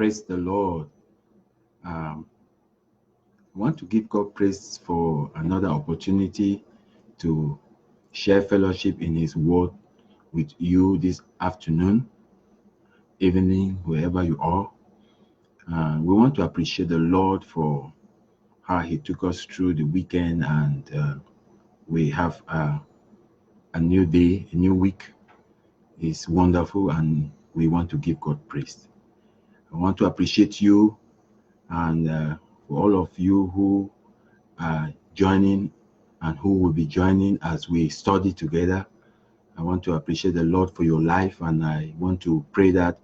Praise the Lord. I want to give God praise for another opportunity to share fellowship in His Word with you this afternoon, evening, wherever you are. We want to appreciate the Lord for how He took us through the weekend, and we have a new day, a new week. It's wonderful, and we want to give God praise. I want to appreciate you and for all of you who are joining and who will be joining as we study together. I want to appreciate the Lord for your life, and I want to pray that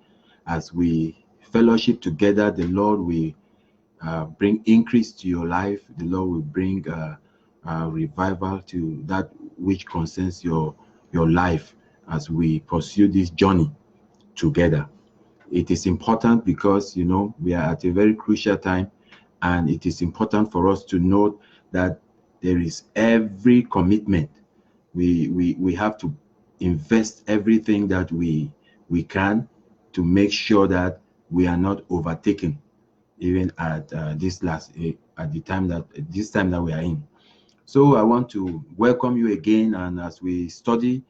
as we fellowship together, the Lord will bring increase to your life. The Lord will bring revival to that which concerns your life as we pursue this journey together. It is important because, we are at a very crucial time, and it is important for us to note that there is every commitment. We have to invest everything that we can to make sure that we are not overtaken, even at this time that we are in. So I want to welcome you again, and as we study,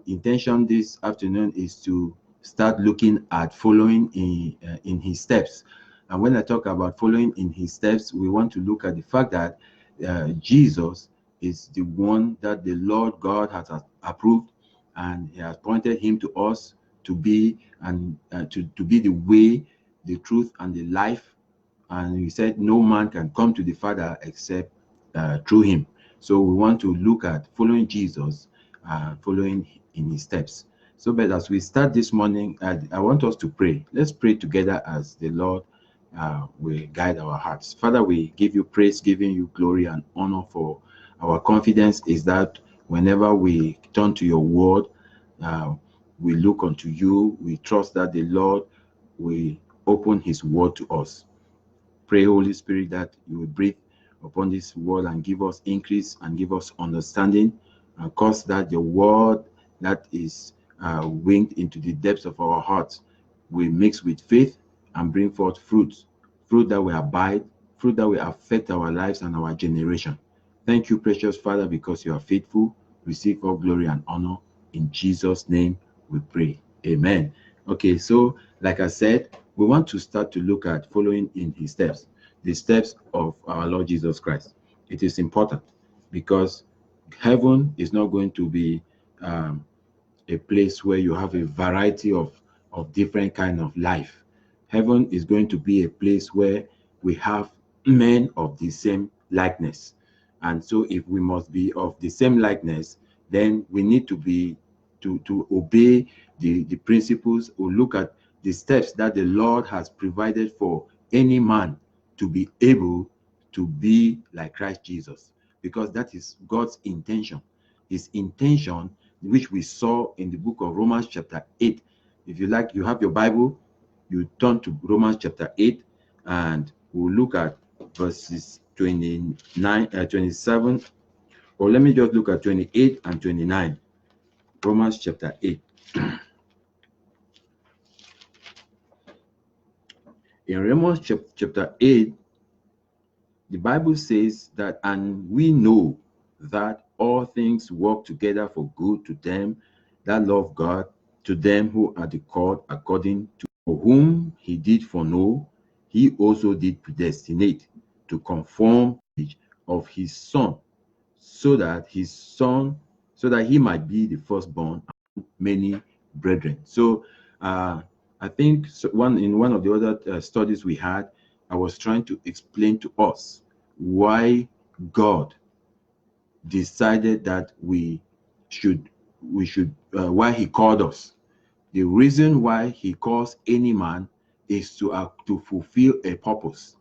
intention this afternoon is to start looking at following in His steps. And when I talk about following in His steps, we want to look at the fact that Jesus is the one that the Lord God has approved, and He has pointed Him to us to be to be the way, the truth, and the life. And He said, no man can come to the Father except through Him. So we want to look at following Jesus, following in His steps. So, but as we start this morning, I want us to pray. Let's pray together as the Lord will guide our hearts. Father, we give you praise, giving you glory and honor, for our confidence is that whenever we turn to your word, we look unto you. We trust that the Lord will open His word to us. Pray, Holy Spirit, that you will breathe upon this word and give us increase and give us understanding, and cause that the word that is winged into the depths of our hearts will mix with faith and bring forth fruit that will abide, fruit that will affect our lives and our generation. Thank you, precious Father, because you are faithful. Receive all glory and honor. In Jesus' name we pray. Amen. Okay, so like I said, we want to start to look at following in His steps, the steps of our Lord Jesus Christ. It is important because heaven is not going to be a place where you have a variety of different kind of life. Heaven is going to be a place where we have men of the same likeness. And so if we must be of the same likeness, then we need to be to obey the principles, or look at the steps that the Lord has provided for any man to be able to be like Christ Jesus, because that is God's intention. His intention, which we saw in the book of Romans chapter 8. If you like, you have your Bible, you turn to Romans chapter 8, and we'll look at verses 29, 27, or let me just look at 28 and 29. Romans chapter 8. In Romans chapter 8, the Bible says that, and we know that all things work together for good to them that love God, to them who are the called according to whom He did foreknow, He also did predestinate to conform of His Son, so that He might be the firstborn among many brethren. So I think in one of the other studies we had, I was trying to explain to us why God decided that why He called us. The reason why He calls any man is to fulfill a purpose,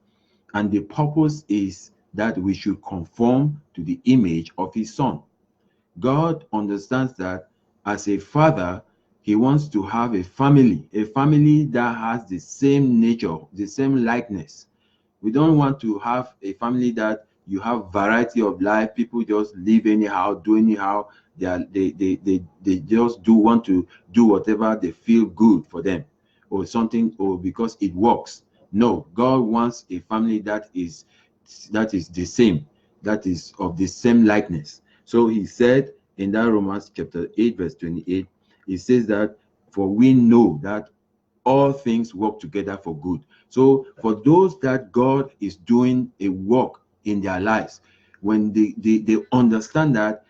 and the purpose is that we should conform to the image of His Son. God understands that as a father, He wants to have a family that has the same nature, the same likeness. We don't want to have a family that you have variety of life. People just live anyhow, do anyhow. They just want to do whatever they feel good for them. or something, or because it works. No, God wants a family that is the same, that is of the same likeness. So he said in that Romans chapter 8 verse 28, he says that, for we know that all things work together for good. So for those that God is doing a work in their lives, when they understand that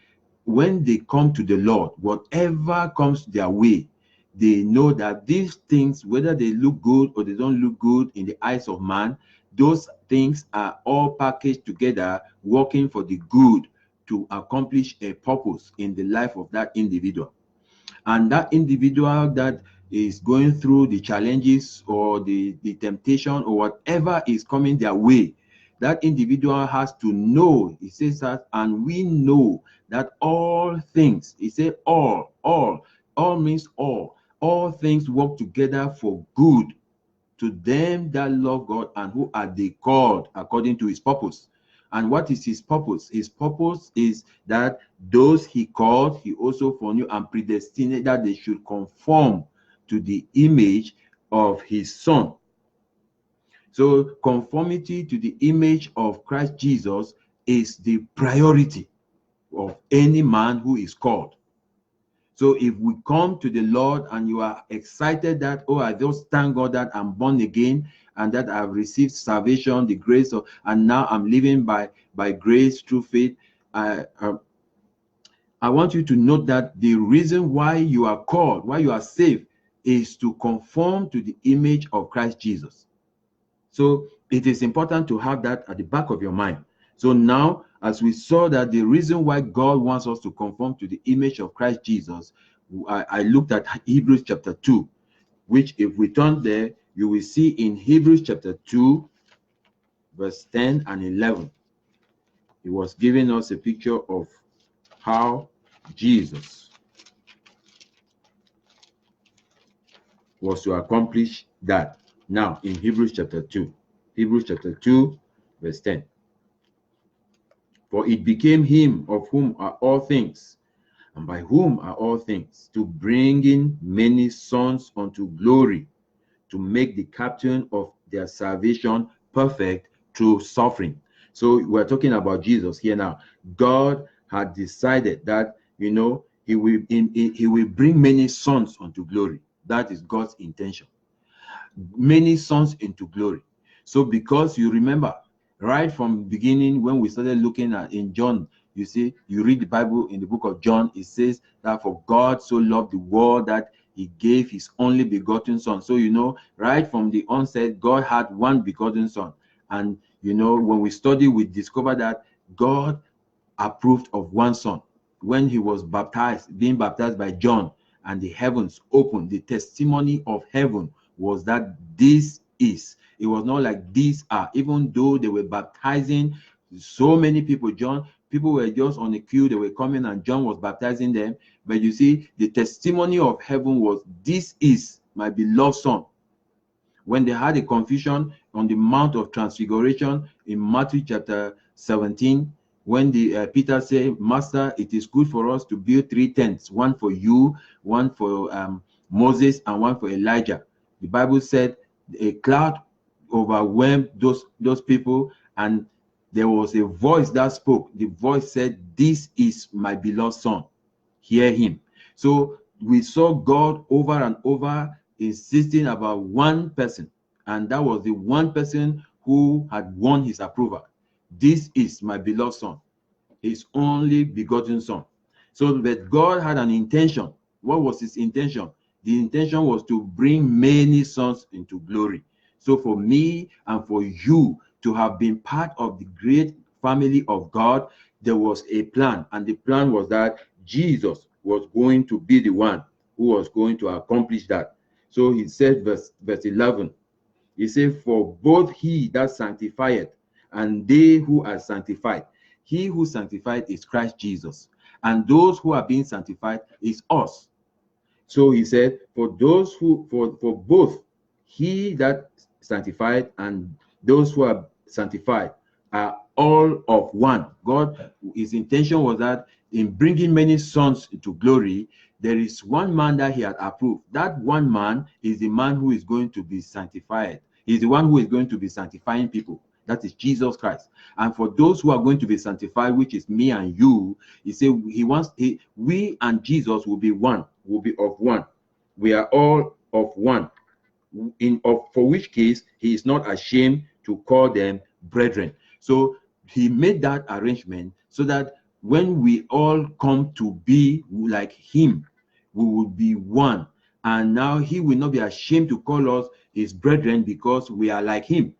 when they come to the Lord, whatever comes their way, they know that these things, whether they look good or they don't look good in the eyes of man, those things are all packaged together, working for the good to accomplish a purpose in the life of that individual. And that individual that is going through the challenges or the temptation or whatever is coming their way, that individual has to know, he says that, and we know that all things, he said all means all things work together for good to them that love God and who are they called according to his purpose. And what is his purpose? His purpose is that those he called, he also foreknew and predestinated that they should conform to the image of his son. So conformity to the image of Christ Jesus is the priority of any man who is called. So if we come to the Lord and you are excited that, oh, I just thank God that I'm born again and that I've received salvation, the grace of, and now I'm living by grace through faith. I want you to note that the reason why you are called, why you are saved, is to conform to the image of Christ Jesus. So it is important to have that at the back of your mind. So now, as we saw that the reason why God wants us to conform to the image of Christ Jesus, I looked at Hebrews chapter 2, which if we turn there, you will see in Hebrews chapter 2, verse 10 and 11. It was giving us a picture of how Jesus was to accomplish that. Now, in Hebrews chapter 2, verse 10. For it became him of whom are all things, and by whom are all things, to bring in many sons unto glory, to make the captain of their salvation perfect through suffering. So we're talking about Jesus here now. God had decided that, he will bring many sons unto glory. That is God's intention. Many sons into glory. So because you remember, right from the beginning, when we started looking at in John, you see, you read the Bible in the book of John, it says that for God so loved the world that he gave his only begotten son. So, right from the onset, God had one begotten son. And, when we study, we discover that God approved of one son. When he was being baptized by John, and the heavens opened, the testimony of heaven was that this is. It was not like these are, even though they were baptizing so many people. People were just on the queue, they were coming and John was baptizing them. But you see, the testimony of heaven was, this is my beloved son. When they had a confusion on the Mount of Transfiguration in Matthew chapter 17, when Peter said, Master, it is good for us to build 3 tents, one for you, one for Moses, and one for Elijah. The Bible said a cloud overwhelmed those people, and there was a voice that spoke. The voice said, this is my beloved son, hear him. So we saw God over and over insisting about one person, and that was the one person who had won his approval. This is my beloved son, his only begotten son. So that God had an intention. What was his intention? The intention was to bring many sons into glory. So for me and for you to have been part of the great family of God, there was a plan, and the plan was that Jesus was going to be the one who was going to accomplish that. So he said, verse 11, he said, for both he that sanctifieth and they who are sanctified. He who sanctified is Christ Jesus, and those who are being sanctified is us. So he said, for both he that sanctified and those who are sanctified are all of one. God, his intention was that in bringing many sons into glory, there is one man that he had approved. That one man is the man who is going to be sanctified. He's the one who is going to be sanctifying people. That is Jesus Christ. And for those who are going to be sanctified, which is me and you, he said we and Jesus will be one, will be of one. We are all of one. For which case he is not ashamed to call them brethren. So he made that arrangement so that when we all come to be like him, we will be one. And now he will not be ashamed to call us his brethren because we are like him.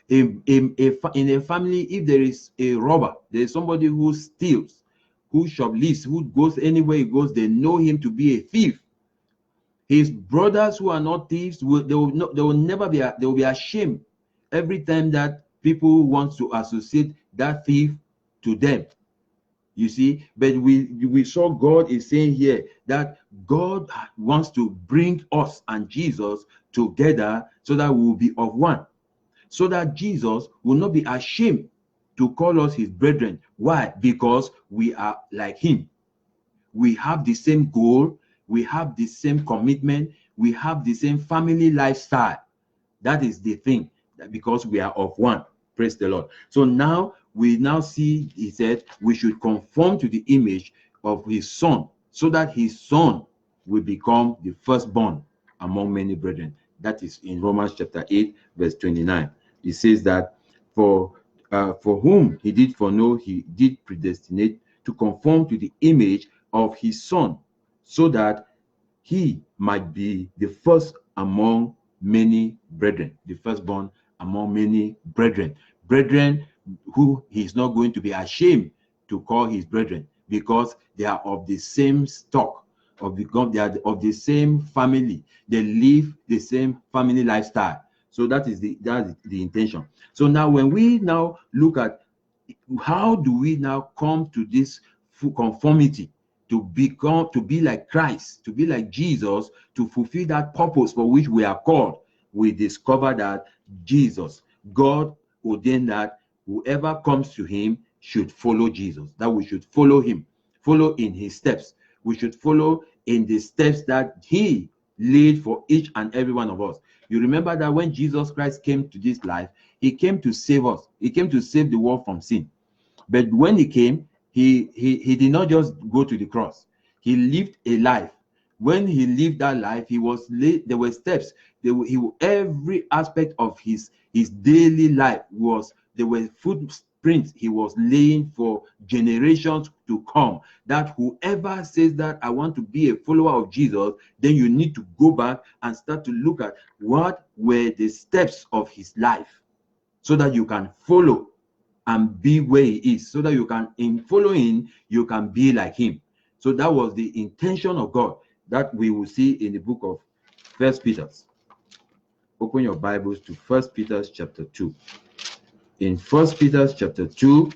In a family, if there is a robber, there is somebody who steals, who shoplifts, who goes anywhere he goes, they know him to be a thief. His brothers who are not thieves, they will be ashamed every time that people want to associate that thief to them. You see, but we saw God is saying here that God wants to bring us and Jesus together so that we will be of one, so that Jesus will not be ashamed to call us his brethren. Why? Because we are like him. We have the same goal, we have the same commitment, we have the same family lifestyle. That is the thing, because we are of one. Praise the Lord. So now we see, he said, we should conform to the image of his son, so that his son will become the firstborn among many brethren. That is in Romans chapter 8, verse 29. It says that for whom he did foreknow, he did predestinate to conform to the image of his son, so that he might be the first among many brethren, the firstborn among many brethren. Brethren who he is not going to be ashamed to call his brethren, because they are of the same stock, they are of the same family, they live the same family lifestyle. So that is the intention. So now when we now look at how do we now come to this conformity, to be like Christ, to be like Jesus, to fulfill that purpose for which we are called, we discover that God ordained that whoever comes to him should follow Jesus, that we should follow him, follow in his steps. We should follow in the steps that he laid for each and every one of us. You remember that when Jesus Christ came to this life, he came to save us. He came to save the world from sin. But when he came, he did not just go to the cross. He lived a life. When he lived that life, there were steps. Every aspect of his daily life there were footprints he was laying for generations to come. That whoever says that I want to be a follower of Jesus, then you need to go back and start to look at what were the steps of his life, so that you can follow and be where he is, so that you can, in following, you can be like him. So that was the intention of God that we will see in the book of First Peter. Open your Bibles to First Peter chapter 2. In First Peter chapter 2,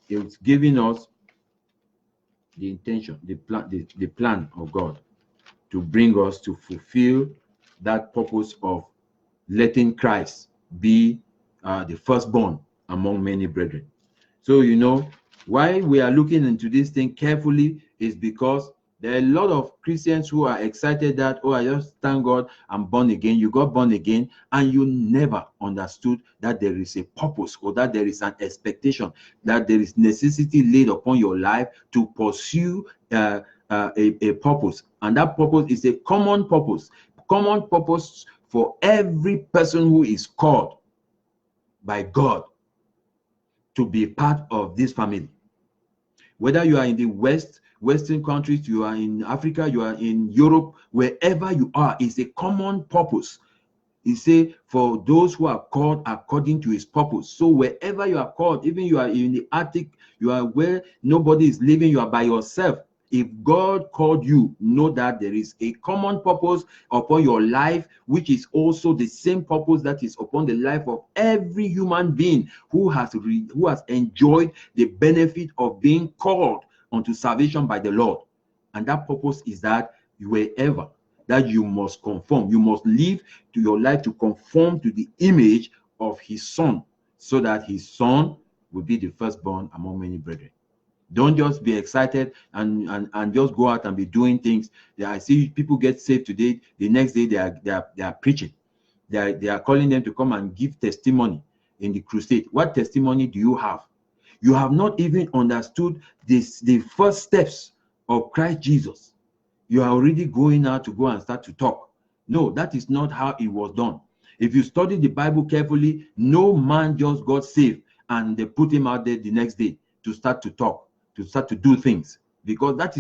it's giving us the intention, the plan of God to bring us to fulfill that purpose of letting Christ be the firstborn among many brethren. So why we are looking into this thing carefully is because there are a lot of Christians who are excited that, oh, I just thank God I'm born again. You got born again, and you never understood that there is a purpose, or that there is an expectation, that there is necessity laid upon your life to pursue a purpose. And that purpose is a common purpose for every person who is called by God to be part of this family. Whether you are in the Western countries, you are in Africa, you are in Europe, wherever you are, is a common purpose. He say, for those who are called according to his purpose. So wherever you are called, even you are in the attic, you are where nobody is living, you are by yourself. If God called you, know that there is a common purpose upon your life, which is also the same purpose that is upon the life of every human being who has enjoyed the benefit of being called unto salvation by the Lord. And that purpose is that wherever that you must conform, you must live to your life to conform to the image of his son, so that his son will be the firstborn among many brethren. Don't just be excited and just go out and be doing things. I see people get saved today. The next day they are preaching. They are calling them to come and give testimony in the crusade. What testimony do you have? You have not even understood the first steps of Christ Jesus. You are already going out to go and start to talk. No, that is not how it was done. If you study the Bible carefully, no man just got saved and they put him out there the next day to start to talk, to start to do things, because that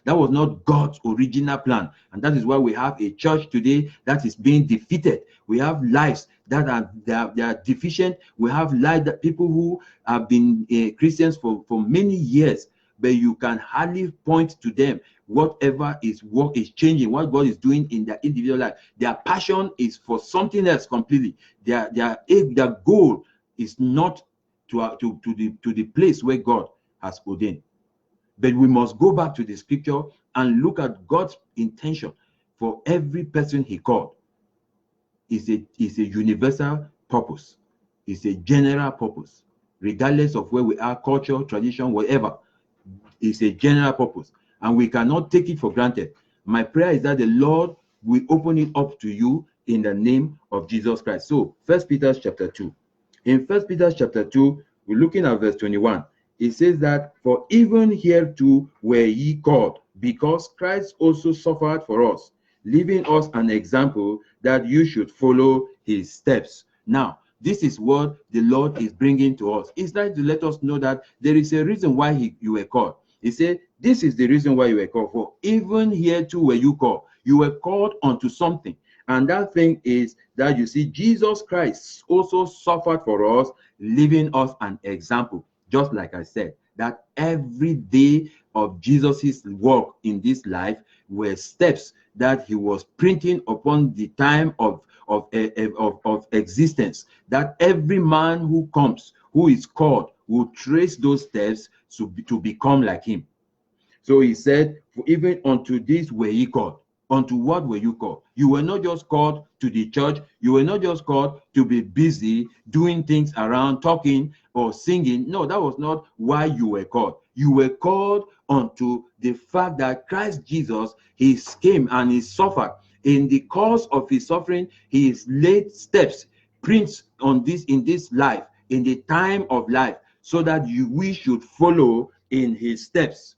was not God's original plan. And that is why we have a church today that is being defeated. We have lives that are deficient. We have lives that people who have been Christians for many years, but you can hardly point to them. Whatever is work is changing, what God is doing in their individual life. Their passion is for something else completely. Their goal is not to the place where God has ordained. But we must go back to the scripture and look at God's intention for every person he called. It's a universal purpose. It's a general purpose. Regardless of where we are, culture, tradition, whatever. It's a general purpose. And we cannot take it for granted. My prayer is that the Lord will open it up to you in the name of Jesus Christ. So, 1 Peter chapter 2. In 1 Peter chapter 2, we're looking at verse 21. It says that, for even hereto were ye called, because Christ also suffered for us, leaving us an example that you should follow his steps. Now, this is what the Lord is bringing to us. It's like to let us know that there is a reason why you were called. He said, this is the reason why you were called. For even hereto were you called. You were called unto something. And that thing is that, you see, Jesus Christ also suffered for us, leaving us an example. Just like I said, that every day of Jesus's work in this life were steps that he was printing upon the time of existence, that every man who comes, who is called, will trace those steps to become like him. So he said, for even unto this were ye called. Unto what were you called? You were not just called to the church. You were not just called to be busy doing things around, talking or singing. No, that was not why you were called. You were called unto the fact that Christ Jesus, he came and he suffered. In the course of his suffering, he laid steps, prints on this in this life, in the time of life, so that we should follow in his steps.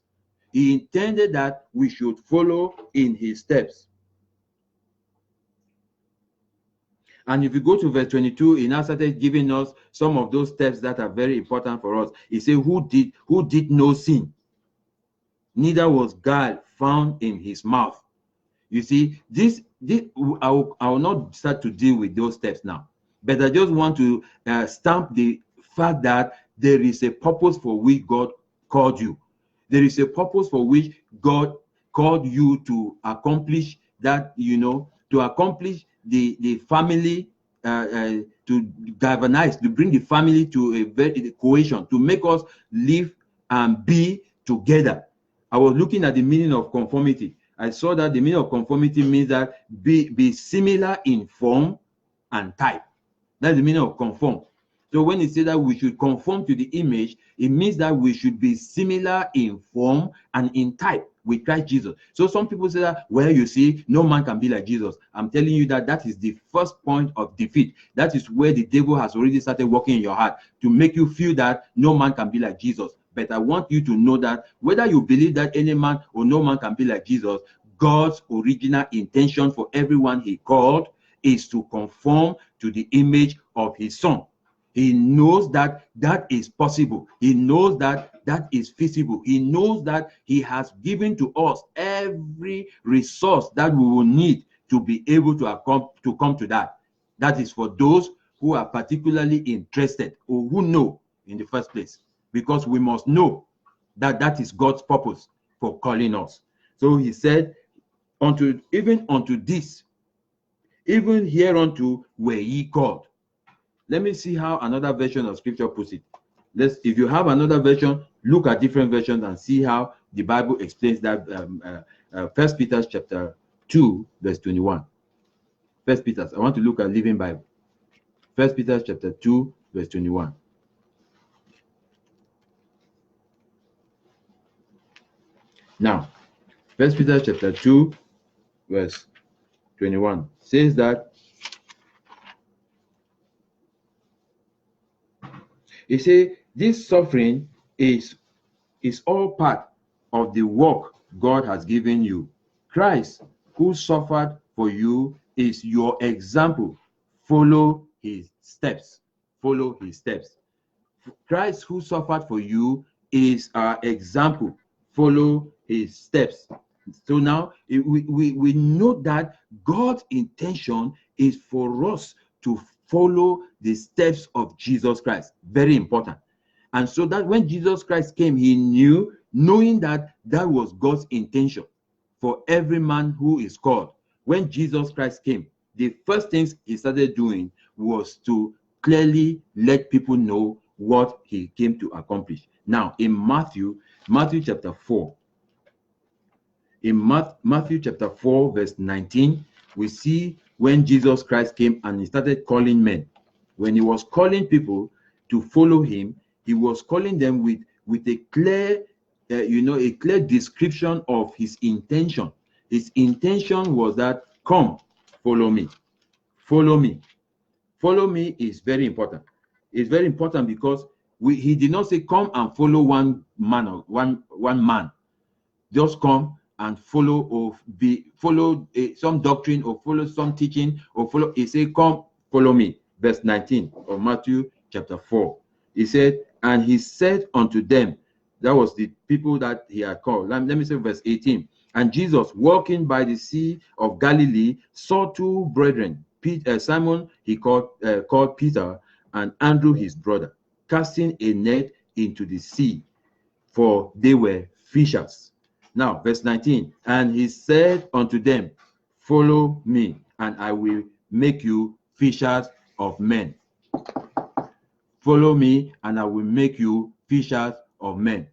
He intended that we should follow in his steps. And if you go to verse 22, he now started giving us some of those steps that are very important for us. He said, who did no sin, neither was guile found in his mouth. You see, I will not start to deal with those steps now, but I just want to stamp the fact that there is a purpose for which God called you. There is a purpose for which God called you to accomplish that, to accomplish the family, to galvanize, to bring the family to a very cohesion, to make us live and be together. I was looking at the meaning of conformity. I saw that the meaning of conformity means that be similar in form and type. That's the meaning of conform. So when it says that we should conform to the image, it means that we should be similar in form and in type with Christ Jesus. So some people say that, well, you see, no man can be like Jesus. I'm telling you that is the first point of defeat. That is where the devil has already started working in your heart to make you feel that no man can be like Jesus. But I want you to know that whether you believe that any man or no man can be like Jesus, God's original intention for everyone he called is to conform to the image of his son. He knows that is possible. He knows that is feasible. He knows that he has given to us every resource that we will need to be able to come to that. That is for those who are particularly interested or who know in the first place, because we must know that is God's purpose for calling us. So he said, even unto this, even hereunto were ye called. Let me see how another version of scripture puts it. If you have another version, look at different versions and see how the Bible explains that. 1 Peter chapter 2, verse 21. 1 Peter, I want to look at Living Bible. 1 Peter chapter 2, verse 21. Now, 1 Peter chapter 2, verse 21 says that, he say this suffering is all part of the work God has given you. Christ, who suffered for you, is your example. Follow his steps. Follow his steps. Christ, who suffered for you, is our example. Follow his steps. So now we know that God's intention is for us to follow the steps of Jesus Christ. Very important. And so that when Jesus Christ came, he knew, knowing that that was God's intention for every man who is called. When Jesus Christ came, the first things he started doing was to clearly let people know what he came to accomplish. Now, in Matthew chapter 4, Matthew chapter 4, verse 19, we see when Jesus Christ came and he started calling men. When he was calling people to follow him, he was calling them with a clear, a clear description of his intention. His intention was that, come, follow me. Follow me. Follow me is very important. It's very important because he did not say, come and follow one man or one man. Just come and follow or follow some doctrine or follow some teaching or follow. He said, come, follow me. Verse 19 of Matthew chapter 4. He said, and he said unto them, that was the people that he had called. Let me say verse 18. And Jesus, walking by the sea of Galilee, saw two brethren, Simon he called Peter, and Andrew his brother, casting a net into the sea, for they were fishers. Now, verse 19. And he said unto them, follow me, and I will make you fishers of men. Follow me, and I will make you fishers of men.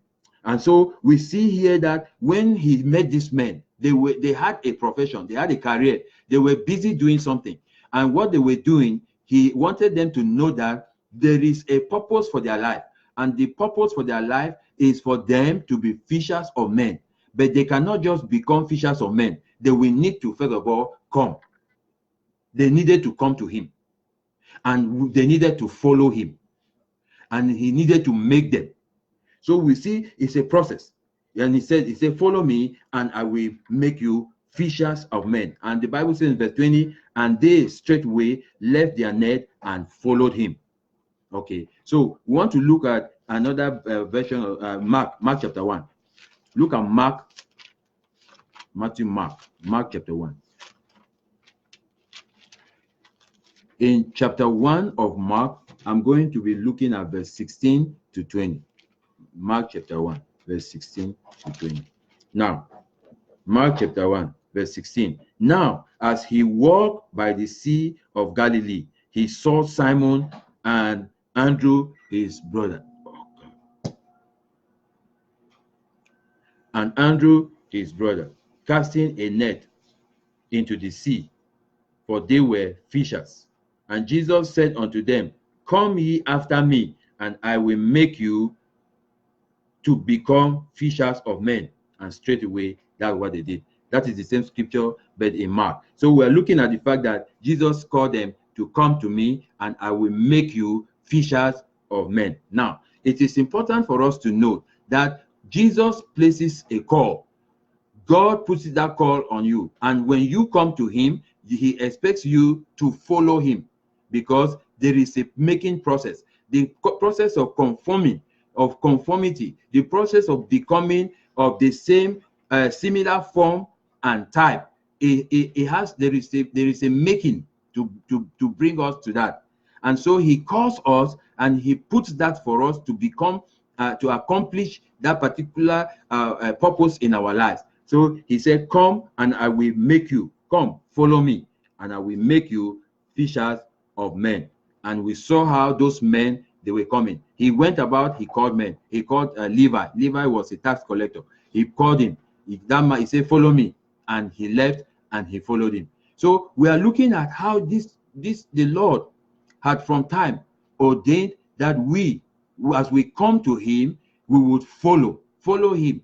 And so we see here that when he met these men, they had a profession, they had a career, they were busy doing something. And what they were doing, he wanted them to know that there is a purpose for their life. And the purpose for their life is for them to be fishers of men. But they cannot just become fishers of men. They will need to, first of all, come. They needed to come to him. And they needed to follow him. And he needed to make them. So we see it's a process. And he said, follow me, and I will make you fishers of men. And the Bible says in verse 20, and they straightway left their net and followed him. Okay, so we want to look at another version of Mark chapter 1. Look at Mark chapter 1. In chapter 1 of Mark, I'm going to be looking at verse 16 to 20. Mark chapter 1, verse 16 to 20. Now, Mark chapter 1, verse 16. Now, as he walked by the Sea of Galilee, he saw Simon and Andrew, his brother. And Andrew, his brother, casting a net into the sea, for they were fishers. And Jesus said unto them, come ye after me, and I will make you to become fishers of men. And straightway, that's what they did. That is the same scripture, but in Mark. So we're looking at the fact that Jesus called them to come to me, and I will make you fishers of men. Now, it is important for us to note that Jesus places a call. God puts that call on you. And when you come to him, he expects you to follow him, because there is a making process. The process of conformity, the process of becoming of the same similar form and type. There is a making to bring us to that. And so he calls us and he puts that for us to become to accomplish that particular purpose in our lives. So he said, come and I will make you, come, follow me, and I will make you fishers of men. And we saw how those men, they were coming. He went about, he called men. He called Levi. Levi was a tax collector. He called him. He said, follow me. And he left and he followed him. So we are looking at how the Lord had from time ordained that we, as we come to him, we would follow him.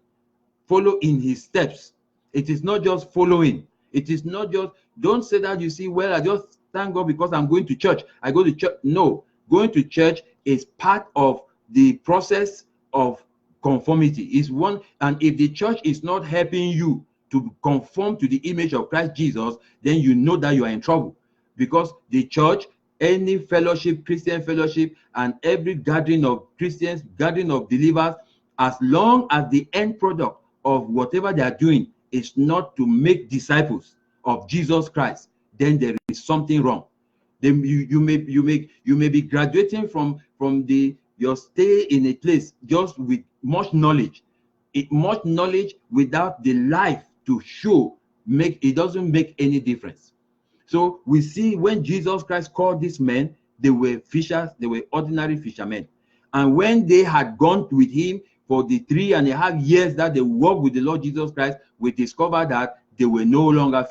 follow in his steps. It is not just following. It is not just, don't say that, you see, well, I just thank God because I'm going to church. I go to church. No, going to church is part of the process of conformity. Is one, and if the church is not helping you to conform to the image of Christ Jesus, then you know that you are in trouble. Because the church, any fellowship, Christian fellowship, and every gathering of Christians, gathering of believers, as long as the end product of whatever they are doing is not to make disciples of Jesus Christ, then there is something wrong. Then you may be graduating from your stay in a place just with much knowledge. Much knowledge without the life to show, it doesn't make any difference. So we see when Jesus Christ called these men, they were fishers, they were ordinary fishermen. And when they had gone with him for the 3.5 years that they walked with the Lord Jesus Christ, we discovered that they were no longer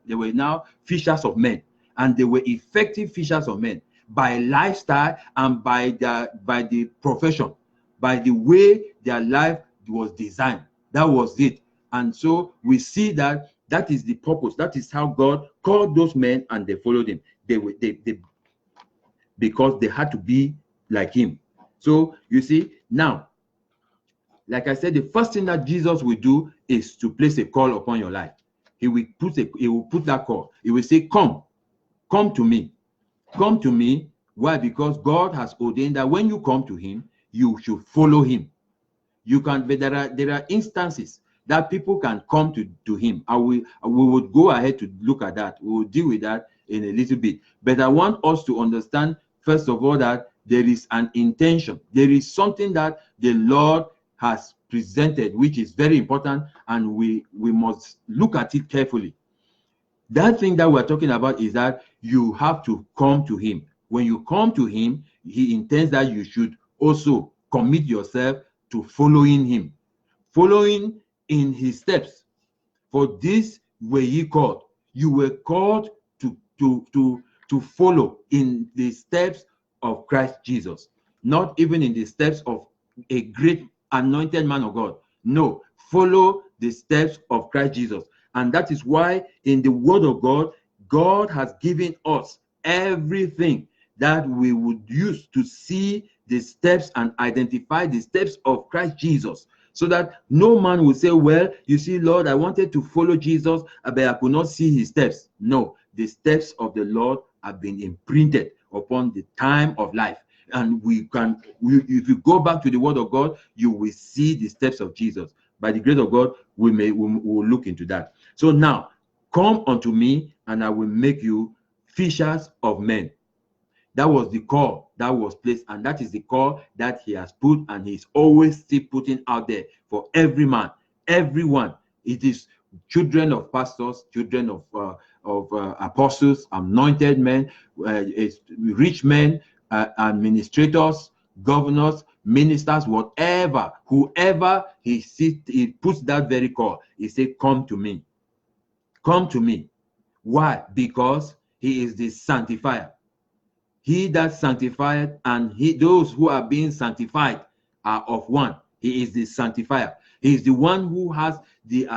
they were now fishers of men. And they were effective fishers of men by lifestyle and by the profession, by the way their life was designed. That was it. And so we see that is the purpose. That is how God called those men, and they followed him. Because they had to be like him. So you see, now, like I said, the first thing that Jesus will do is to place a call upon your life. He will put that call. He will say, come to me. Come to me. Why? Because God has ordained that when you come to him, you should follow him. You can, but there are instances that people can come to him. We would go ahead to look at that. We will deal with that in a little bit. But I want us to understand, first of all, that there is an intention. There is something that the Lord has presented, which is very important, and we must look at it carefully. That thing that we're talking about is that you have to come to him. When you come to him, he intends that you should also commit yourself to following him, following in his steps. For this were ye called. You were called to follow in the steps of Christ Jesus, not even in the steps of a great anointed man of God. No, follow the steps of Christ Jesus. And that is why in the word of God, God has given us everything that we would use to see the steps and identify the steps of Christ Jesus, so that no man will say, well, you see, Lord, I wanted to follow Jesus, but I could not see his steps. No, the steps of the Lord have been imprinted upon the time of life. And if you go back to the word of God, you will see the steps of Jesus. By the grace of God, we will look into that. So now, come unto me, and I will make you fishers of men. That was the call that was placed, and that is the call that he has put, and he's always still putting out there for every man, everyone. It is children of pastors, children of apostles, anointed men, rich men, administrators, governors, ministers, whatever, whoever he sees, he puts that very call. He said, come to me. Come to me. Why? Because he is the sanctifier. He that sanctified, and those who are being sanctified are of one. He is the sanctifier. He is the one who has the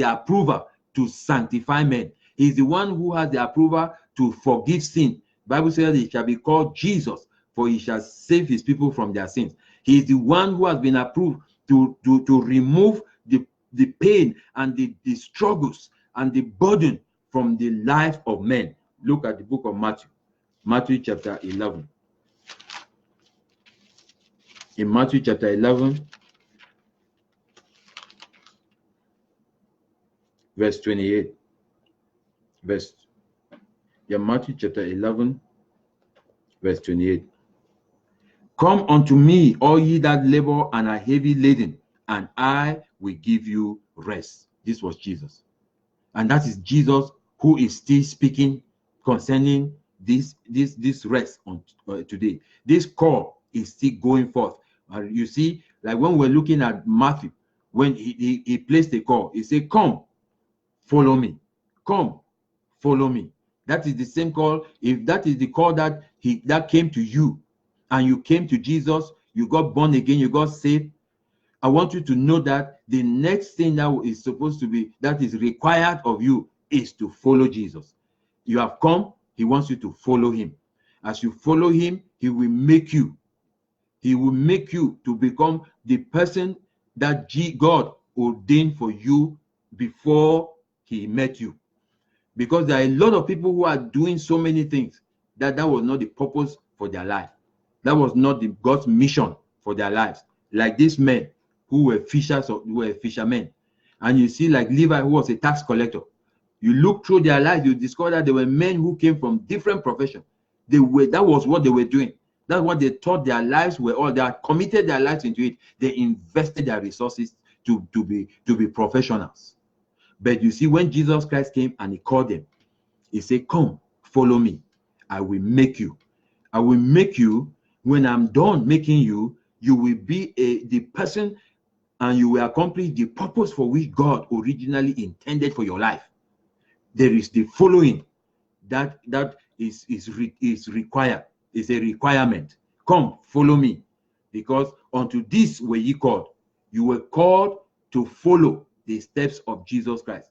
approval to sanctify men. He is the one who has the approval to forgive sin. The Bible says he shall be called Jesus, for he shall save his people from their sins. He is the one who has been approved to remove the pain and the struggles and the burden from the life of men. Look at the book of Matthew. Matthew chapter 11. In Matthew chapter 11, verse 28. Matthew chapter 11, verse 28. Come unto me, all ye that labor and are heavy laden, and I will give you rest. This was Jesus. And that is Jesus who is still speaking concerning this rest on today. This call is still going forth. You see, like when we're looking at Matthew, when he placed a call, he said, come, follow me. Come, follow me. That is the same call. If that is the call that came to you, and you came to Jesus, you got born again, you got saved, I want you to know that the next thing that is supposed to be, that is required of you, is to follow Jesus. You have come, he wants you to follow him. As you follow him, he will make you. He will make you to become the person that God ordained for you before he met you. Because there are a lot of people who are doing so many things that was not the purpose for their life. That was not God's mission for their lives. Like these men who were fishers, or who were fishermen. And you see, like Levi, who was a tax collector. You look through their lives, you discover that there were men who came from different professions. That was what they were doing. That's what they thought their lives were all. They had committed their lives into it. They invested their resources to be professionals. But you see, when Jesus Christ came and he called them, he said, come, follow me. I will make you. I will make you. When I'm done making you, you will be the person, and you will accomplish the purpose for which God originally intended for your life. There is the following that is required. It's a requirement. Come, follow me. Because unto this were ye called. You were called to follow the steps of Jesus Christ.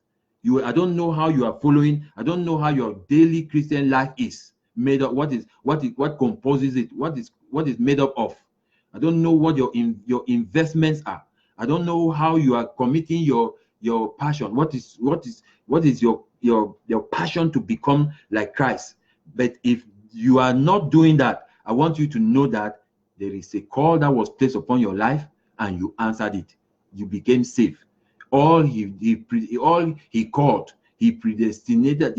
I don't know how you are following. I don't know how your daily Christian life is made up. What composes it? What is made up of? I don't know what your investments are. I don't know how you are committing your passion. What is your passion to become like Christ? But if you are not doing that, I want you to know that there is a call that was placed upon your life, and you answered it. You became saved. All he called, he predestinated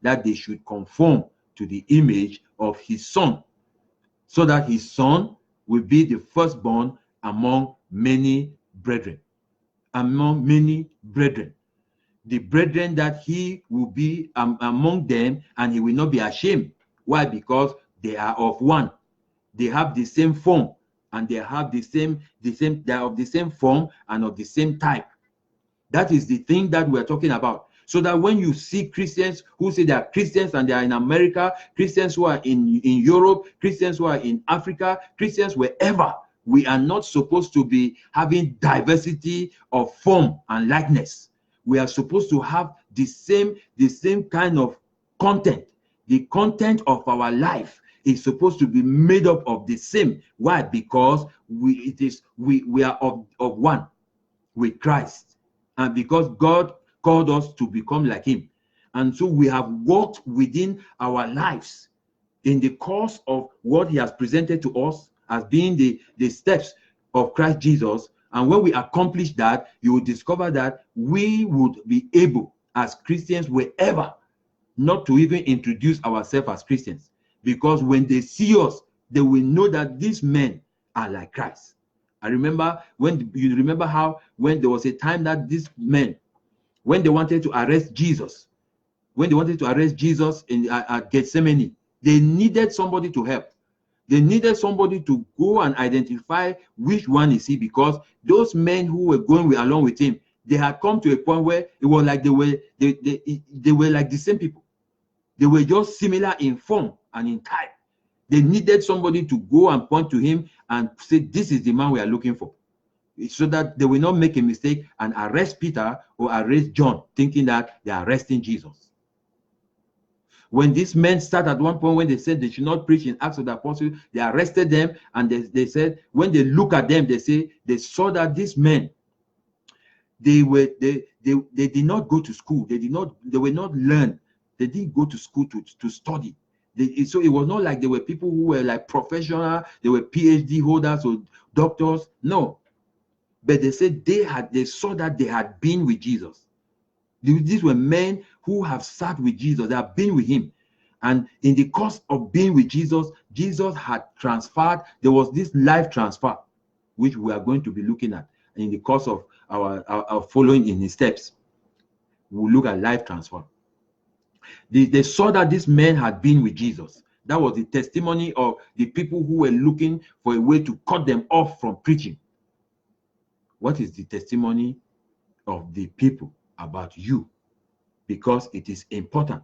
that they should conform to the image of his son, so that his son will be the firstborn among many brethren. Among many brethren. The brethren that he will be among them, and he will not be ashamed. Why? Because they are of one. They have the same form, and they have they are of the same form and of the same type. That is the thing that we're talking about. So that when you see Christians who say they are Christians and they are in America, Christians who are in Europe, Christians who are in Africa, Christians wherever, we are not supposed to be having diversity of form and likeness. We are supposed to have the same kind of content. The content of our life is supposed to be made up of the same. Why? Because we are of one with Christ, and because God called us to become like him. And so we have walked within our lives in the course of what he has presented to us as being the steps of Christ Jesus. And when we accomplish that, you will discover that we would be able, as Christians wherever, not to even introduce ourselves as Christians. Because when they see us, they will know that these men are like Christ. I remember when there was a time that these men, when they wanted to arrest Jesus, at Gethsemane, they needed somebody to help. They needed somebody to go and identify which one is he, because those men who were going along with him, they had come to a point where it was like they were like the same people. They were just similar in form and in type. They needed somebody to go and point to him and say, this is the man we are looking for, so that they will not make a mistake and arrest Peter or arrest John, thinking that they are arresting Jesus. When these men start at one point, when they said they should not preach in Acts of the Apostles, they arrested them, and they said, when they look at them, they say they saw that these men, they did not go to school. They were not learned. They didn't go to school to study. So it was not like they were people who were like professional, they were PhD holders or doctors. No. But they said they saw that they had been with Jesus. These were men who have sat with Jesus. They have been with him. And in the course of being with Jesus, Jesus had transferred. There was this life transfer, which we are going to be looking at in the course of our following in his steps. We'll look at life transfer. They saw that these men had been with Jesus. That was the testimony of the people who were looking for a way to cut them off from preaching. What is the testimony of the people about you? Because it is important.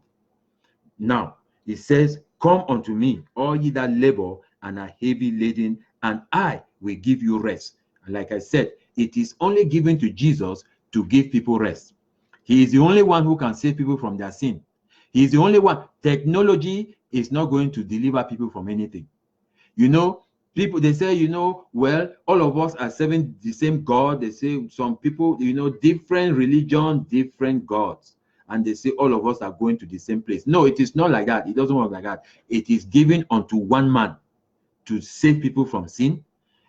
Now, it says, come unto me, all ye that labor and are heavy laden, and I will give you rest. And like I said, it is only given to Jesus to give people rest. He is the only one who can save people from their sin. He is the only one. Technology is not going to deliver people from anything. You know, people, they say, you know, well, all of us are serving the same God. They say some people, you know, different religion, different gods. And they say all of us are going to the same place. No, it is not like that. It doesn't work like that. It is given unto one man to save people from sin.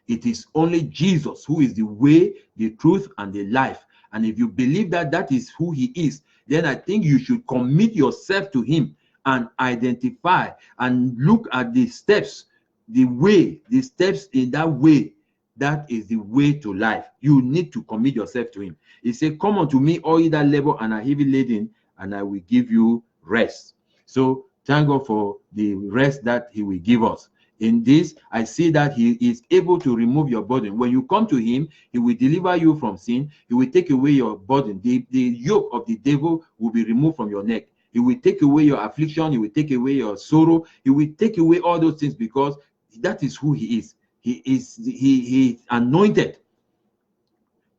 It is only Jesus who is the way, the truth, and the life. And if you believe that that is who he is, then I think you should commit yourself to him and identify and look at the steps, the way, the steps in that way. That is the way to life. You need to commit yourself to him. He said, come unto me, all ye that labor and are heavy laden, and I will give you rest. So thank God for the rest that he will give us. In this, I see that he is able to remove your burden. When you come to him, he will deliver you from sin. He will take away your burden. The yoke of the devil will be removed from your neck. He will take away your affliction. He will take away your sorrow. He will take away all those things, because that is who he is. He is anointed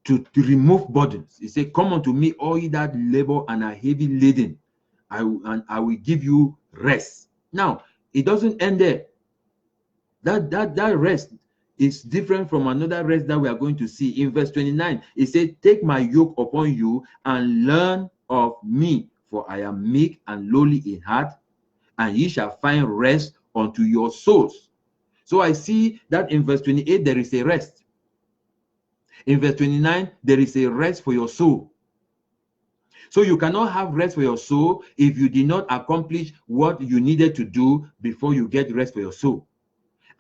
to remove burdens. He said, come unto me, all ye that labor and are heavy laden, and I will give you rest. Now, it doesn't end there. That rest is different from another rest that we are going to see. In verse 29, it said, take my yoke upon you and learn of me, for I am meek and lowly in heart, and ye shall find rest unto your souls. So I see that in verse 28, there is a rest. In verse 29, there is a rest for your soul. So you cannot have rest for your soul if you did not accomplish what you needed to do before you get rest for your soul.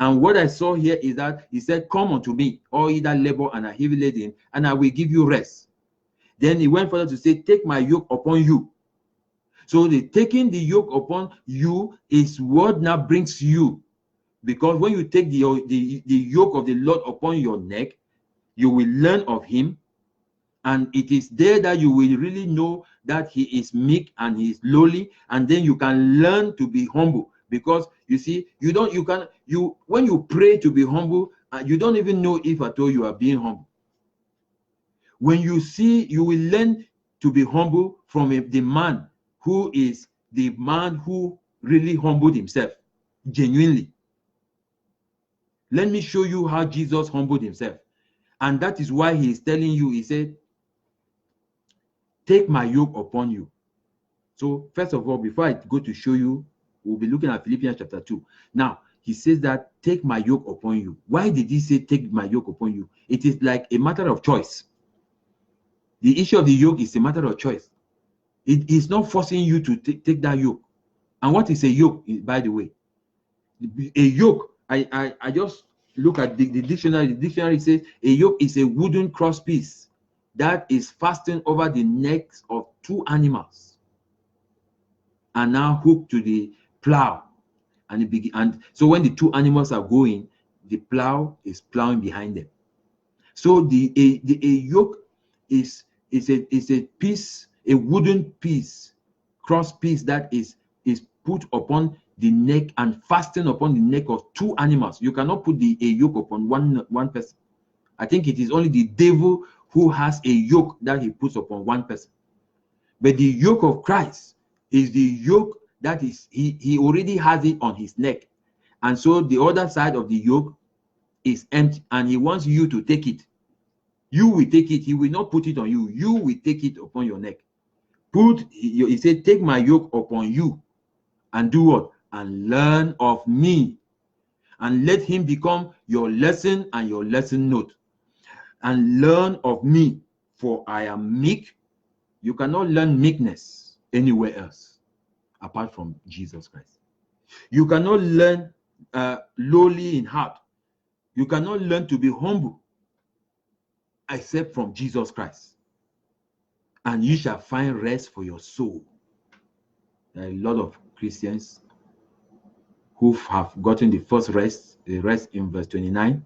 And what I saw here is that he said, come unto me, all ye that labor and are heavy laden, and I will give you rest. Then he went further to say, take my yoke upon you. So the taking the yoke upon you is what now brings you. Because when you take the yoke of the Lord upon your neck, you will learn of him. And it is there that you will really know that he is meek and he is lowly. And then you can learn to be humble. Because you see, when you pray to be humble, you don't even know if at all you are being humble. When you see, you will learn to be humble from the man who is the man who really humbled himself, genuinely. Let me show you how Jesus humbled himself. And that is why he is telling you, he said, take my yoke upon you. So first of all, before I go to show you, we'll be looking at Philippians chapter 2. Now, he says that, take my yoke upon you. Why did he say, take my yoke upon you? It is like a matter of choice. The issue of the yoke is a matter of choice. It is not forcing you to take that yoke. And what is a yoke, by the way? A yoke, I just look at the dictionary. The dictionary says a yoke is a wooden cross piece that is fastened over the necks of two animals and now hooked to the plow. And so when the two animals are going, the plow is plowing behind them. So a yoke is a piece, a wooden piece, cross piece that is put upon the neck and fastened upon the neck of two animals. You cannot put a yoke upon one person. I think it is only the devil who has a yoke that he puts upon one person. But the yoke of Christ is the yoke that is, he already has it on his neck. And so the other side of the yoke is empty, and he wants you to take it. You will take it. He will not put it on you. You will take it upon your neck. He said, take my yoke upon you and do what? And learn of me. And let him become your lesson and your lesson note. And learn of me, for I am meek. You cannot learn meekness anywhere else apart from Jesus Christ. You cannot learn lowly in heart. You cannot learn to be humble except from Jesus Christ. And you shall find rest for your soul. There are a lot of Christians who have gotten the first rest, the rest in verse 29,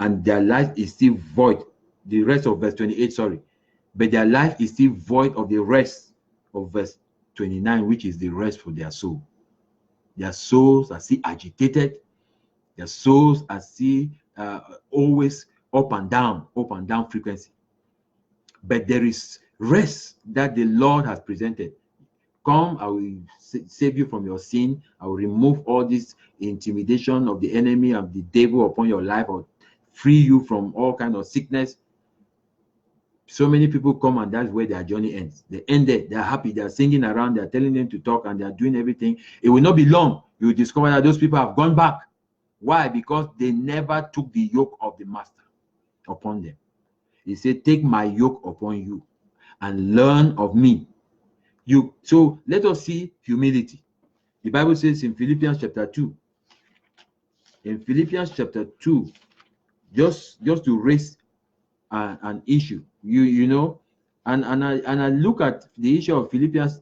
and their life is still void. The rest of verse 28, sorry. But their life is still void of the rest of verse 29, which is the rest for their soul. Their souls are still agitated. Their souls are still always up and down frequency. But there is rest that the Lord has presented. Come, I will save you from your sin. I will remove all this intimidation of the enemy and the devil upon your life, or free you from all kind of sickness. So many people come, and that's where their journey ends. They ended, they're happy, they're singing around, they're telling them to talk, and they're doing everything. It will not be long. You will discover that those people have gone back. Why? Because they never took the yoke of the master upon them. He said, take my yoke upon you and learn of me. So let us see humility. The Bible says in Philippians chapter 2. In Philippians chapter 2, just to raise an issue, you know, and I look at the issue of Philippians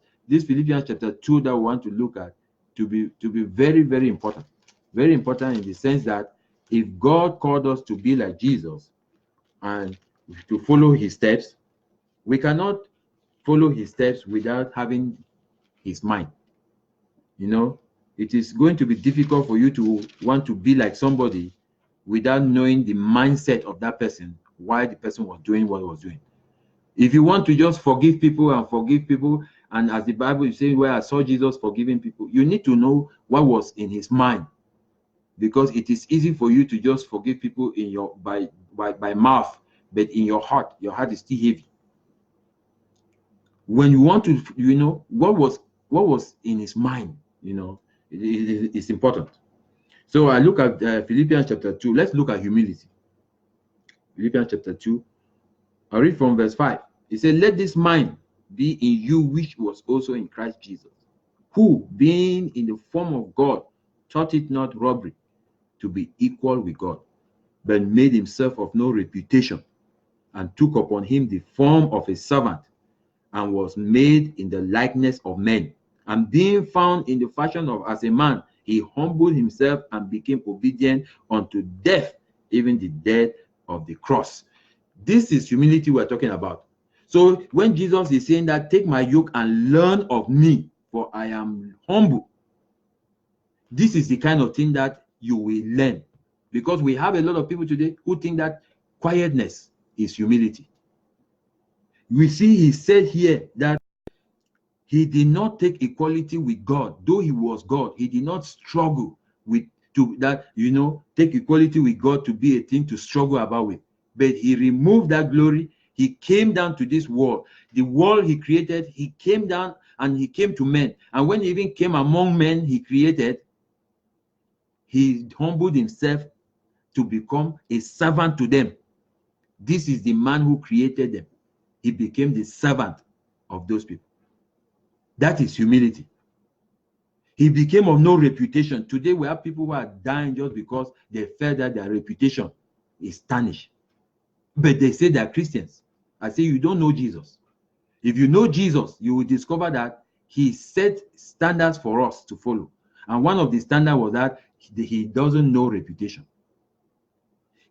chapter 2 that we want to look at to be very, very important. Very important in the sense that if God called us to be like Jesus and to follow his steps, we cannot follow his steps without having his mind. You know, it is going to be difficult for you to want to be like somebody without knowing the mindset of that person, why the person was doing what he was doing. If you want to just forgive people, and as the Bible is saying, where I saw Jesus forgiving people, you need to know what was in his mind, because it is easy for you to just forgive people in your by mouth, but in your heart is still heavy. When you want to, you know, what was in his mind, you know, it's important. So I look at Philippians chapter 2. Let's look at humility. Philippians chapter 2. I read from verse 5. It said, let this mind be in you, which was also in Christ Jesus, who, being in the form of God, thought it not robbery to be equal with God, but made himself of no reputation, and took upon him the form of a servant, and was made in the likeness of men. And being found in the fashion of as a man, he humbled himself and became obedient unto death, even the death of the cross. This is humility we're talking about. So when Jesus is saying that, take my yoke and learn of me, for I am humble, this is the kind of thing that you will learn. Because we have a lot of people today who think that quietness is humility. We see he said here that he did not take equality with God, though he was God. He did not struggle with take equality with God to be a thing to struggle about with. But he removed that glory. He came down to this world. The world he created, he came down and he came to men. And when he even came among men he created, he humbled himself to become a servant to them. This is the man who created them. He became the servant of those people. That is humility. He became of no reputation. Today we have people who are dying just because they felt that their reputation is tarnished. But they say they are Christians. I say you don't know Jesus. If you know Jesus, you will discover that he set standards for us to follow. And one of the standards was that he doesn't know reputation.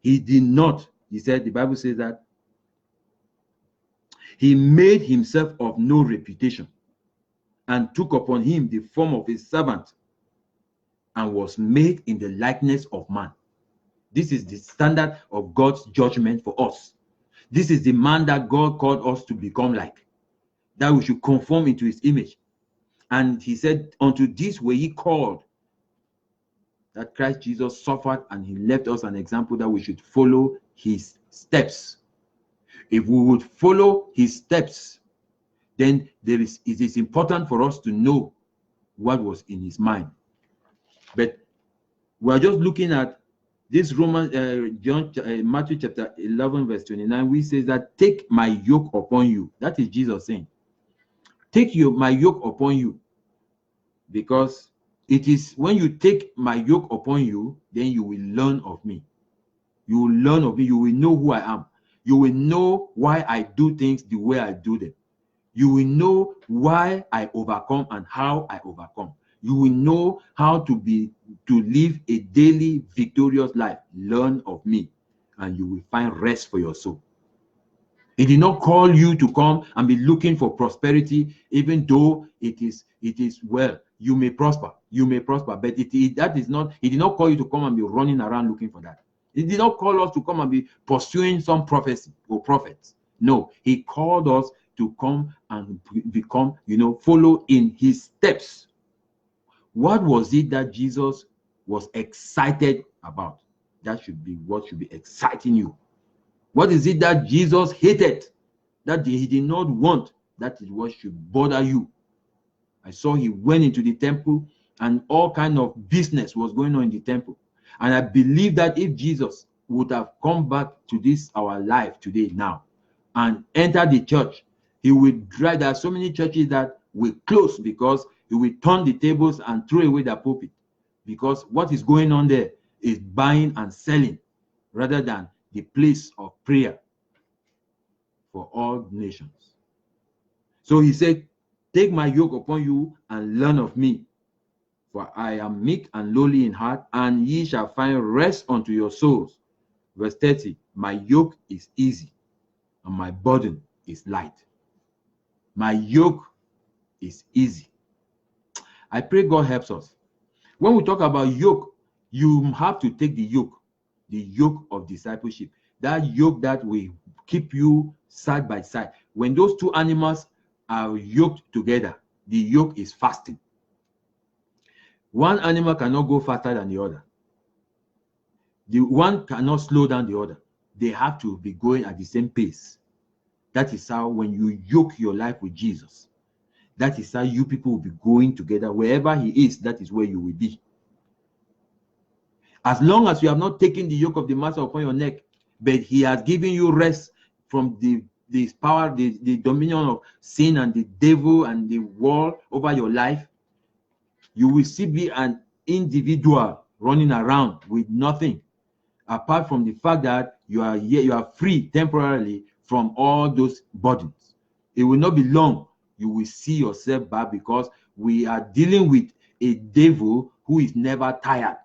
He did not. He said, the Bible says that he made himself of no reputation, and took upon him the form of a servant, and was made in the likeness of man. This is the standard of God's judgment for us. This is the man that God called us to become like, that we should conform into his image. And he said, unto this were ye called, that Christ Jesus suffered, and he left us an example that we should follow his steps. If we would follow his steps, then it is important for us to know what was in his mind. But we are just looking at this Matthew chapter 11 verse 29, which says that, take my yoke upon you. That is Jesus saying, take my yoke upon you, because it is when you take my yoke upon you, then you will learn of me. You will learn of me. You will know who I am. You will know why I do things the way I do them. You will know why I overcome and how I overcome. You will know how to live a daily victorious life. Learn of me, and you will find rest for your soul. He did not call you to come and be looking for prosperity, even though it is well. You may prosper, but he did not call you to come and be running around looking for that. He did not call us to come and be pursuing some prophecy or prophets. No, he called us to come and become, follow in his steps. What was it that Jesus was excited about? That should be what should be exciting you. What is it that Jesus hated, that he did not want? That is what should bother you. I saw he went into the temple and all kind of business was going on in the temple. And I believe that if Jesus would have come back to this, our life today now, and entered the church, he would drive. There are so many churches that will close because he will turn the tables and throw away the pulpit. Because what is going on there is buying and selling rather than the place of prayer for all nations. So he said, take my yoke upon you and learn of me, for I am meek and lowly in heart, and ye shall find rest unto your souls. Verse 30, my yoke is easy and my burden is light. My yoke is easy. I pray God helps us. When we talk about yoke, you have to take the yoke of discipleship, that yoke that will keep you side by side. When those two animals are yoked together, the yoke is fasting. One animal cannot go faster than the other. The one cannot slow down the other. They have to be going at the same pace. That is how, when you yoke your life with Jesus, that is how you people will be going together. Wherever he is, that is where you will be. As long as you have not taken the yoke of the master upon your neck, but he has given you rest from the power, the dominion of sin and the devil and the world over your life, you will still be an individual running around with nothing, apart from the fact that you are here, you are free temporarily from all those burdens. It will not be long. You will see yourself back, because we are dealing with a devil who is never tired.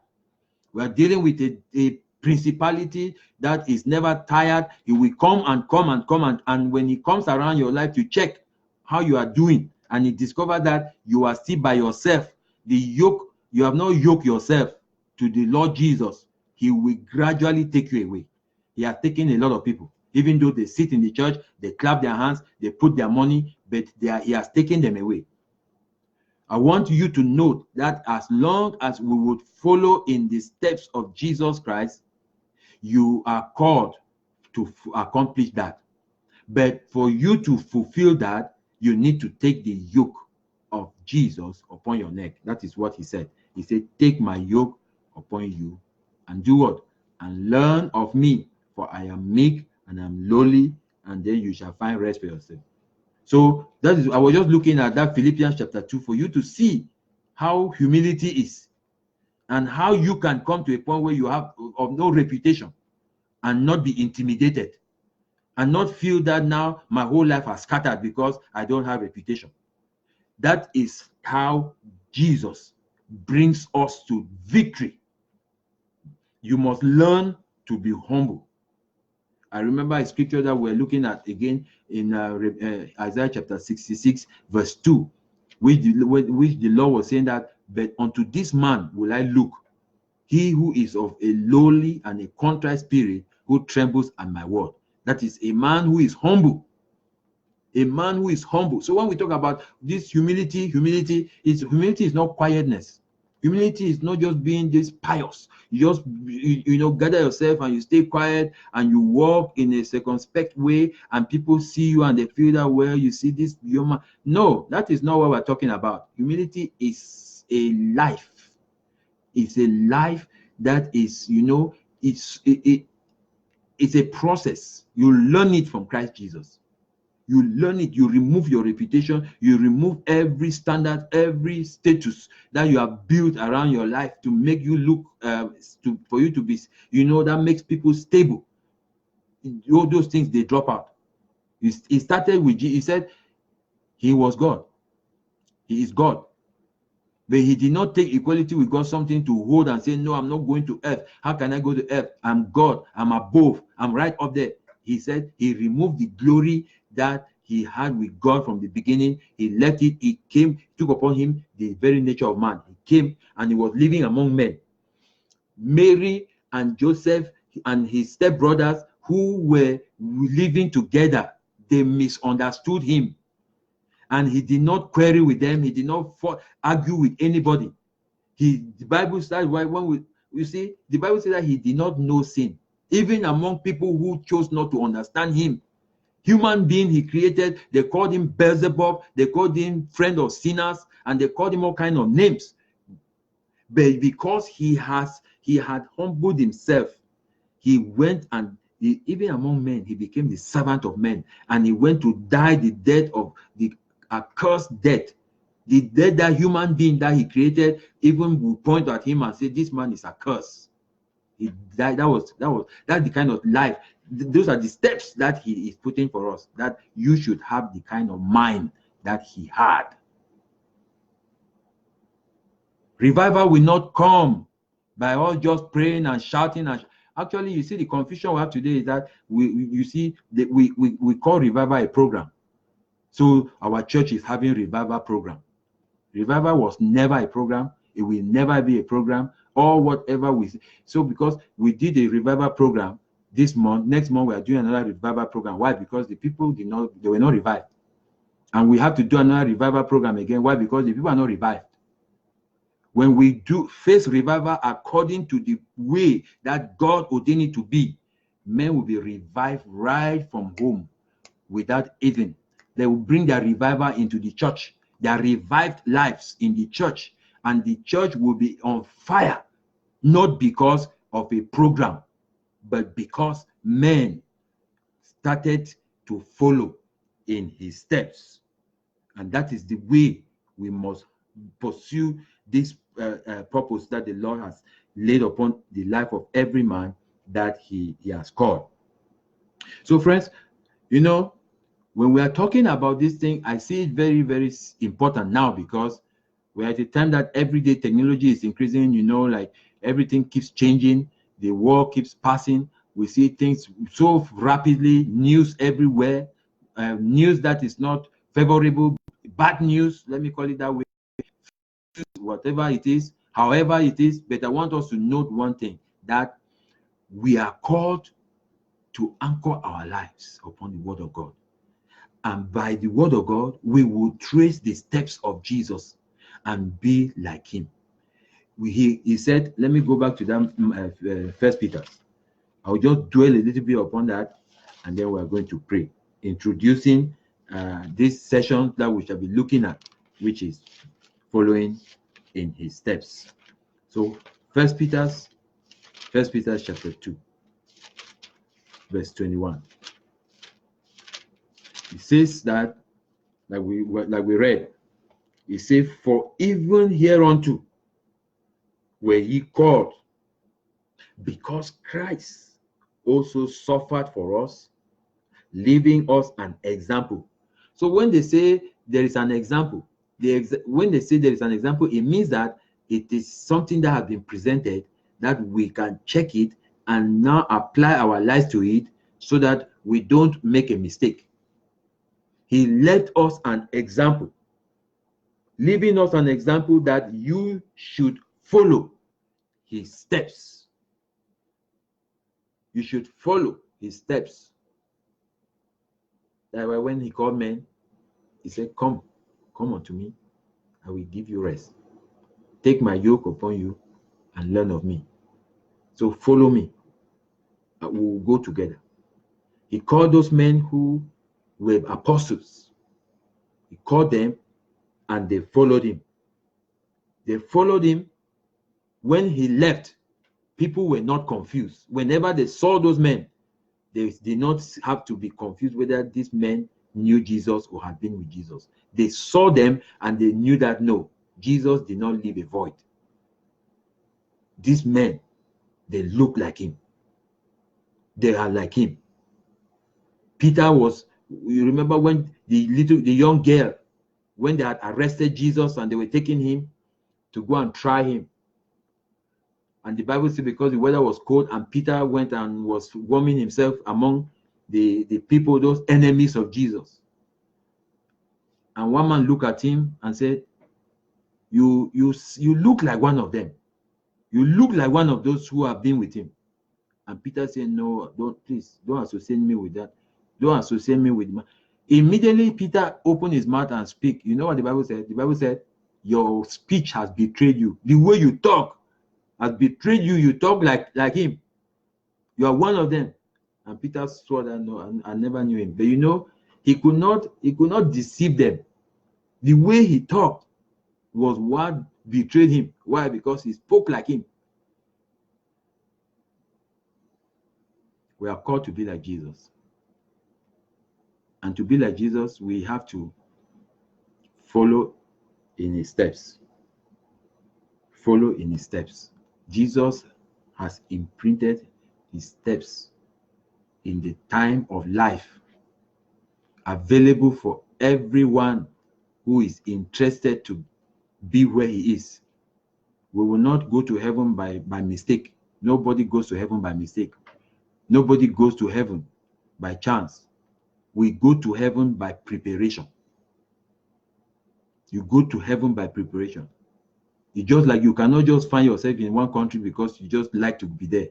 We are dealing with a principality that is never tired. He will come and come and come, and when he comes around your life to check how you are doing, and he discovers that you are still by yourself, the yoke, you have not yoked yourself to the Lord Jesus, he will gradually take you away. He has taken a lot of people. Even though they sit in the church, they clap their hands, they put their money, but he has taken them away. I want you to note that as long as we would follow in the steps of Jesus Christ, you are called to accomplish that. But for you to fulfill that, you need to take the yoke of Jesus upon your neck. That is what he said. He said, take my yoke upon you and do what? And learn of me, for I am meek and I am lowly, and then you shall find rest for yourself. So that is, I was just looking at that Philippians chapter 2 for you to see how humility is, and how you can come to a point where you have of no reputation and not be intimidated, and not feel that now my whole life has scattered because I don't have reputation. That is how Jesus brings us to victory. You must learn to be humble. I remember a scripture that we're looking at again in Isaiah chapter 66, verse 2, which the Lord was saying that, but unto this man will I look, he who is of a lowly and a contrite spirit, who trembles at my word. That is a man who is humble. A man who is humble. So when we talk about this humility is not quietness. Humility is not just being this pious. You just gather yourself and you stay quiet and you walk in a circumspect way, and people see you and they feel that, well, you see this human. No, that is not what we're talking about. Humility is a life. It's a life that is, it's a process. You learn it from Christ Jesus. You learn it. You remove your reputation. You remove every standard, every status that you have built around your life to make you look, for you to be, that makes people stable. All those things, they drop out. He started with, he said he was God. He is God. But he did not take equality with God something to hold and say, no, I'm not going to earth. How can I go to earth? I'm God. I'm above. I'm right up there. He said he removed the glory that he had with God from the beginning. He left it. He came, took upon him the very nature of man. He came and he was living among men. Mary and Joseph, and his stepbrothers who were living together, they misunderstood him. And he did not query with them. He did not argue with anybody. The Bible says, you see, the Bible says that he did not know sin. Even among people who chose not to understand him, human being he created, they called him Beelzebub, they called him friend of sinners, and they called him all kinds of names. But because he had humbled himself, he went and even among men, he became the servant of men, and he went to die the death of the accursed death. The death that human being that he created even will point at him and say, this man is accursed. He died. That's the kind of life. Those are the steps that he is putting for us, that you should have the kind of mind that he had. Revival will not come by all just praying and shouting. Actually, you see, the confusion we have today is that we call revival a program. So our church is having revival program. Revival was never a program. It will never be a program, or whatever we see. So because we did a revival program this month, next month we are doing another revival program. Why? Because the people they were not revived. And we have to do another revival program again. Why? Because the people are not revived. When we do face revival according to the way that God ordained it to be, men will be revived right from home without even. They will bring their revival into the church, their revived lives in the church, and the church will be on fire, not because of a program, but because men started to follow in his steps. And that is the way we must pursue this purpose that the Lord has laid upon the life of every man that he has called. So friends, when we are talking about this thing, I see it very, very important now, because we're at a time that everyday technology is increasing, like everything keeps changing, the world keeps passing, we see things so rapidly, news everywhere, news that is not favorable, bad news, let me call it that way, whatever it is, however it is. But I want us to note one thing, that we are called to anchor our lives upon the word of God. And by the word of God, we will trace the steps of Jesus and be like him. He said, let me go back to that First Peter. I'll just dwell a little bit upon that, and then we're going to pray, introducing this session that we shall be looking at, which is following in his steps. So First Peter chapter 2, verse 21. It says that, like we read, it says, for even hereunto were ye called, because Christ also suffered for us, leaving us an example. So when they say there is an example, when they say there is an example, it means that it is something that has been presented, that we can check it and now apply our lives to it, so that we don't make a mistake. He left us an example, leaving us an example that you should follow his steps. You should follow his steps. That's why when he called men, he said, come unto me, I will give you rest. Take my yoke upon you and learn of me. So follow me, and we will go together. He called those men who were apostles. He called them, and they followed him. They followed him. When he left, people were not confused. Whenever they saw those men, they did not have to be confused whether these men knew Jesus or had been with Jesus. They saw them and they knew that no, Jesus did not leave a void. These men, they look like him. They are like him. Peter was, you remember when the young girl, when they had arrested Jesus and they were taking him to go and try him. And the Bible says because the weather was cold and Peter went and was warming himself among the people, those enemies of Jesus. And one man looked at him and said, you look like one of them. You look like one of those who have been with him. And Peter said, no, please don't associate me with that. Don't associate me with man. Immediately Peter opened his mouth and speak. You know what the Bible said? The Bible said, your speech has betrayed you. The way you talk has betrayed you. You talk like him. You are one of them. And Peter swore that no, I never knew him. But you know, he could not deceive them. The way he talked was what betrayed him. Why? Because he spoke like him. We are called to be like Jesus. And to be like Jesus, we have to follow in his steps. Follow in his steps. Jesus has imprinted his steps in the time of life, available for everyone who is interested to be where he is. We will not go to heaven by mistake. Nobody goes to heaven by mistake. Nobody goes to heaven by chance. We go to heaven by preparation. You go to heaven by preparation. It's just like you cannot just find yourself in one country because you just like to be there.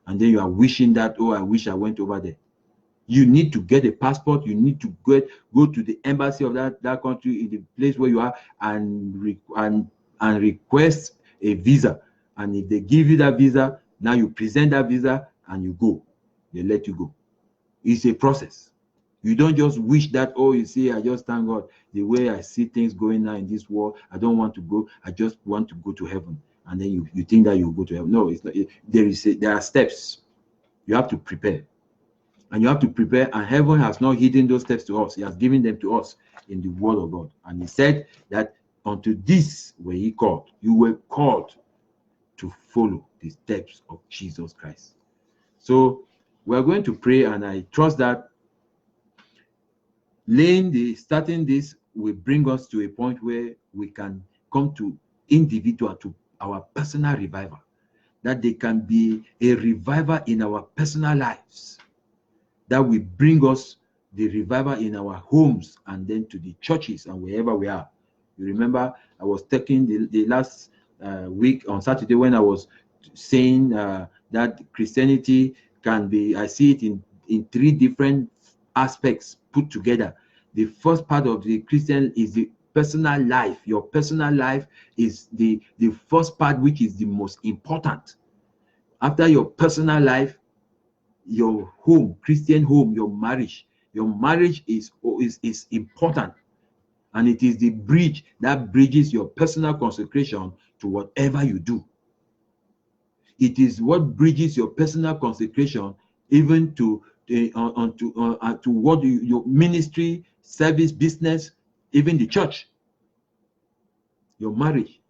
And then you are wishing that, oh, I wish I went over there. You need to get a passport. You need to go to the embassy of that country in the place where you are and request a visa. And if they give you that visa, now you present that visa and you go. They let you go. It's a process. You don't just wish that, oh, you see, I just thank God the way I see things going now in this world. I don't want to go. I just want to go to heaven. And then you think that you'll go to heaven. No, it's not. There are steps. You have to prepare. And you have to prepare. And heaven has not hidden those steps to us. He has given them to us in the word of God. And he said that unto this were ye called. You were called to follow the steps of Jesus Christ. So we're going to pray, and I trust that starting this will bring us to a point where we can come to our personal revival, that there can be a revival in our personal lives, that will bring us the revival in our homes and then to the churches and wherever we are. You remember I was taking the last week on Saturday when I was saying that Christianity can be, I see it in three different aspects put together. The first part of the Christian is the personal life. Your personal life is the first part, which is the most important. After your personal life, your home, Christian home, your marriage is important, and it is the bridge that bridges your personal consecration to whatever you do. It is what bridges your personal consecration even to what your ministry, service, business, even the church, your marriage.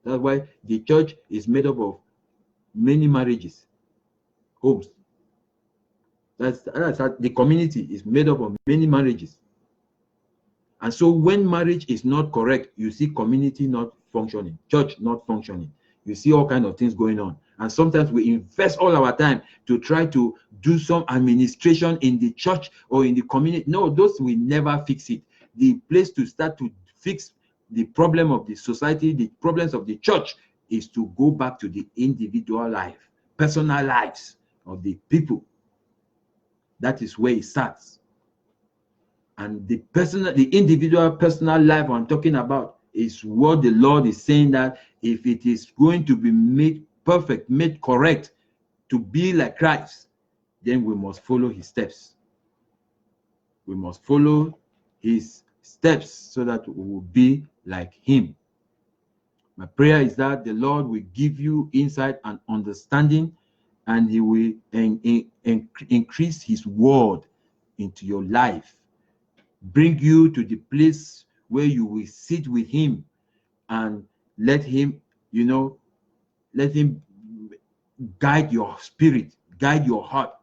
That's why the church is made up of many marriages, homes. That's the community is made up of many marriages. And so when marriage is not correct, you see community not functioning, church not functioning. You see all kinds of things going on. And sometimes we invest all our time to try to do some administration in the church or in the community. No, those will never fix it. The place to start to fix the problem of the society, the problems of the church, is to go back to the individual life, personal lives of the people. That is where it starts. And the individual personal life I'm talking about is what the Lord is saying, that if it is going to be made perfect, made correct, to be like Christ, then we must follow his steps. We must follow his steps so that we will be like him. My prayer is that the Lord will give you insight and understanding, and he will increase his word into your life, bring you to the place where you will sit with him and let him guide your spirit, guide your heart,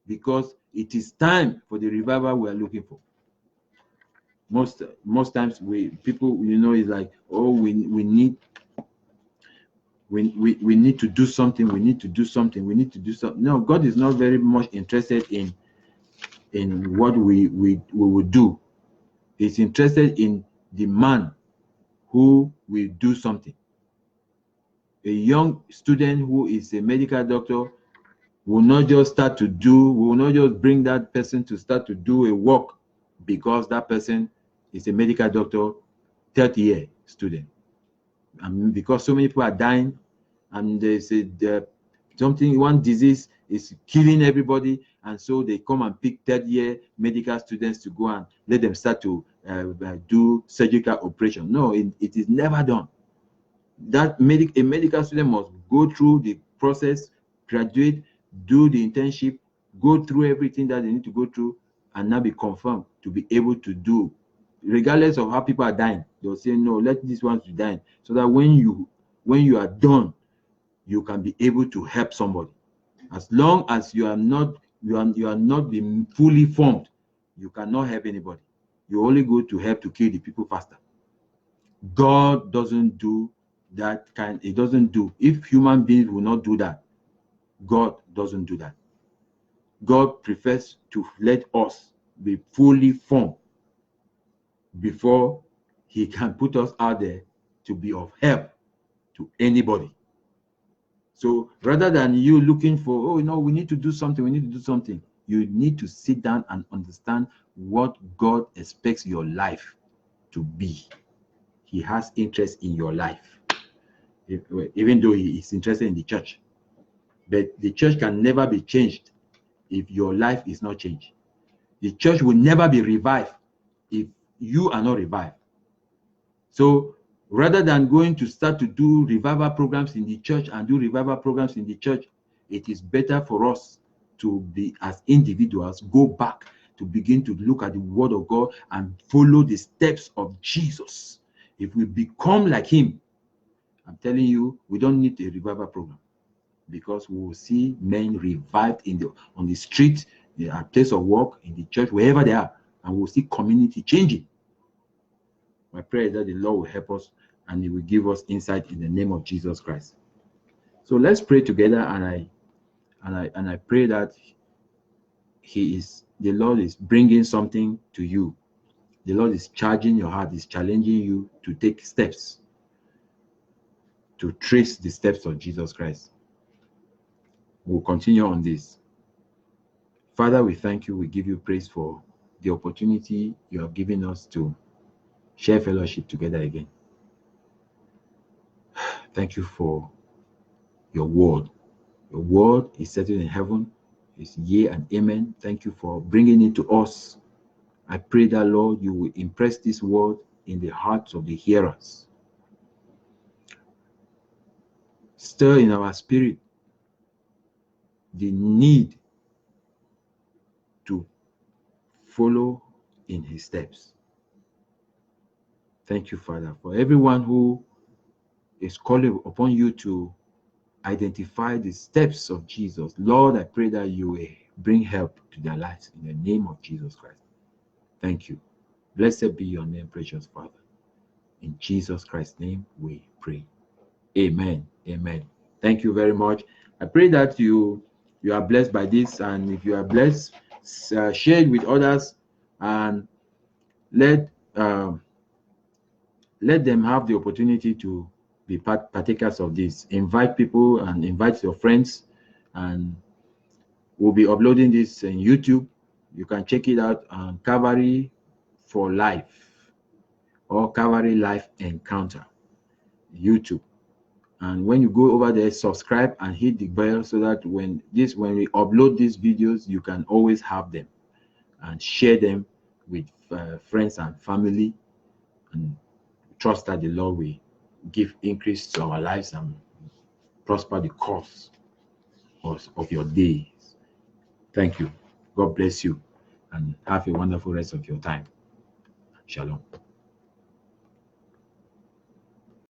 because it is time for the revival we are looking for. Most times people is like, oh, we need to do something, we need to do something. No, God is not very much interested in what we will do. He's interested in the man who will do something. A young student who is a medical doctor We will not just we will not just bring that person to start to do a work because that person is a medical doctor, 30-year student. And because so many people are dying, and there's one disease is killing everybody, and so they come and pick 3rd-year medical students to go and let them start to do surgical operation. No, it is never done. That a medical student must go through the process, graduate, do the internship, go through everything that they need to go through, and now be confirmed to be able to do, regardless of how people are dying. They'll say, no, let these ones be dying, so that when you are done, you can be able to help somebody. As long as you are not being fully formed, you cannot help anybody. You only go to help to kill the people faster. God doesn't do that kind. It doesn't do. If human beings will not do that, God doesn't do that. God prefers to let us be fully formed before he can put us out there to be of help to anybody. So rather than you looking for, oh, no, we need to do something, you need to sit down and understand what God expects your life to be. He has interest in your life, even though he is interested in the church. But the church can never be changed if your life is not changed. The church will never be revived if you are not revived. So rather than going to start to do revival programs in the church it is better for us to be, as individuals, go back to begin to look at the word of God and follow the steps of Jesus. If we become like him, I'm telling you, we don't need a revival program, because we will see men revived on the street, at place of work, in the church, wherever they are, and we'll see community changing. My prayer is that the Lord will help us and he will give us insight in the name of Jesus Christ. So let's pray together, and I pray that the Lord is bringing something to you. The Lord is charging your heart, is challenging you to take steps, to trace the steps of Jesus Christ. We'll continue on this. Father, we thank you. We give you praise for the opportunity you have given us to share fellowship together again. Thank you for your word. Your word is settled in heaven. It's yea and amen. Thank you for bringing it to us. I pray that, Lord, you will impress this word in the hearts of the hearers. Stir in our spirit the need to follow in his steps. Thank you, Father, for everyone who is calling upon you to identify the steps of Jesus. Lord, I pray that you will bring help to their lives in the name of Jesus Christ. Thank you. Blessed be your name, precious Father. In Jesus Christ's name we pray. Amen. Amen. Thank you very much. I pray that you are blessed by this, and if you are blessed, share it with others, and let them have the opportunity to be partakers of this. Invite people and invite your friends, and we'll be uploading this in YouTube. You can check it out on Calvary for Life or Calvary Life Encounter YouTube. And when you go over there, subscribe and hit the bell, so that when we upload these videos, you can always have them and share them with friends and family, and trust that the Lord will give increase to our lives and prosper the course of your days. Thank you. God bless you, and have a wonderful rest of your time. Shalom.